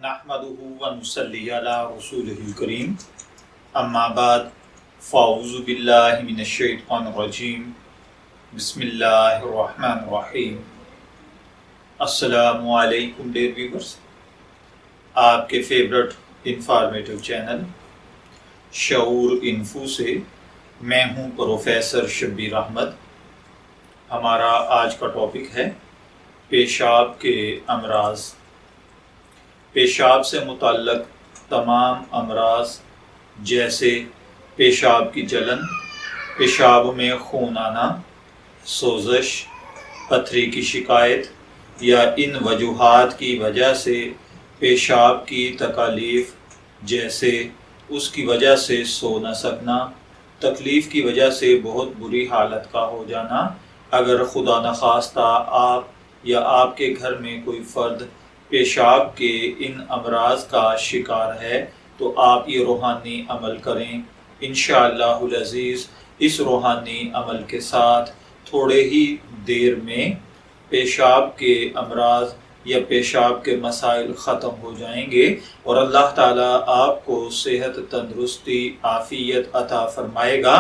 نحمده ونصلی علی رسولہ الکریم اما بعد فاعوذ باللہ من الشیطان الرجیم بسم اللہ الرحمن الرحیم۔ السلام علیکم ڈیئر ویورز، آپ کے فیورٹ انفارمیٹو چینل شعور انفو سے میں ہوں پروفیسر شبیر احمد۔ ہمارا آج کا ٹاپک ہے پیشاب کے امراض۔ پیشاب سے متعلق تمام امراض جیسے پیشاب کی جلن، پیشاب میں خون آنا، سوزش، پتھری کی شکایت یا ان وجوہات کی وجہ سے پیشاب کی تکالیف جیسے اس کی وجہ سے سو نہ سکنا، تکلیف کی وجہ سے بہت بری حالت کا ہو جانا۔ اگر خدا نخواستہ آپ یا آپ کے گھر میں کوئی فرد پیشاب کے ان امراض کا شکار ہے تو آپ یہ روحانی عمل کریں۔ انشاءاللہ العزیز اس روحانی عمل کے ساتھ تھوڑے ہی دیر میں پیشاب کے امراض یا پیشاب کے مسائل ختم ہو جائیں گے اور اللہ تعالیٰ آپ کو صحت، تندرستی، عافیت عطا فرمائے گا۔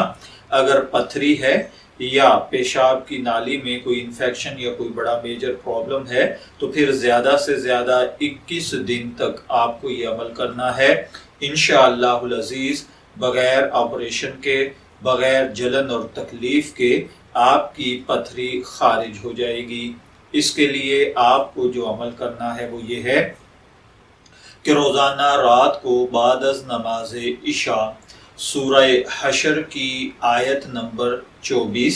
اگر پتھری ہے یا پیشاب کی نالی میں کوئی انفیکشن یا کوئی بڑا میجر پرابلم ہے تو پھر زیادہ سے زیادہ 21 دن تک آپ کو یہ عمل کرنا ہے۔ انشاءاللہ العزیز بغیر آپریشن کے، بغیر جلن اور تکلیف کے آپ کی پتھری خارج ہو جائے گی۔ اس کے لیے آپ کو جو عمل کرنا ہے وہ یہ ہے کہ روزانہ رات کو بعد از نماز عشاء سورہ حشر کی آیت نمبر 24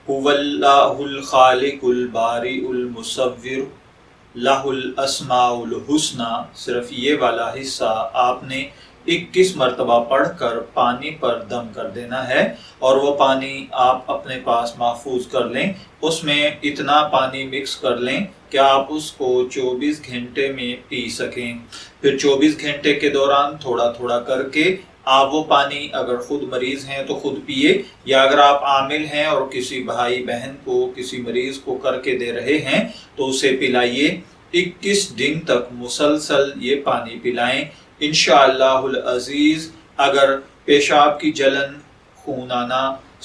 هو اللہ الخالق البارئ المصور لہ الاسماء الحسنی، صرف یہ والا حصہ آپ نے 21 مرتبہ پڑھ کر پانی پر دم کر دینا ہے اور وہ پانی آپ اپنے پاس محفوظ کر لیں۔ اس میں اتنا پانی مکس کر لیں کہ آپ اس کو 24 گھنٹے میں پی سکیں۔ پھر 24 گھنٹے کے دوران تھوڑا تھوڑا کر کے آپ وہ پانی اگر خود مریض ہیں تو خود پیئے، یا اگر آپ عامل ہیں اور کسی بھائی بہن کو، کسی مریض کو کر کے دے رہے ہیں تو اسے پلائیے۔ 21 دن تک مسلسل یہ پانی پلائیں۔ انشاءاللہ العزیز اگر پیشاب کی جلن، خون آنا،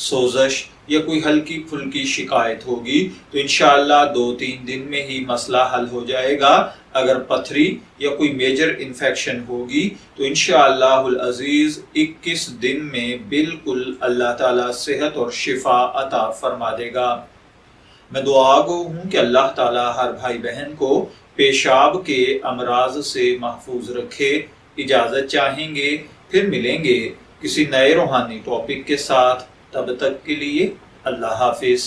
سوزش یا کوئی ہلکی پھلکی شکایت ہوگی تو انشاءاللہ 2-3 دن میں ہی مسئلہ حل ہو جائے گا۔ اگر پتھری یا کوئی میجر انفیکشن ہوگی تو انشاءاللہ العزیز 21 دن میں بالکل اللہ تعالیٰ صحت اور شفا عطا فرما دے گا۔ میں دعا گو ہوں کہ اللہ تعالیٰ ہر بھائی بہن کو پیشاب کے امراض سے محفوظ رکھے۔ اجازت چاہیں گے، پھر ملیں گے کسی نئے روحانی ٹاپک کے ساتھ۔ تب تک کے لیے اللہ حافظ۔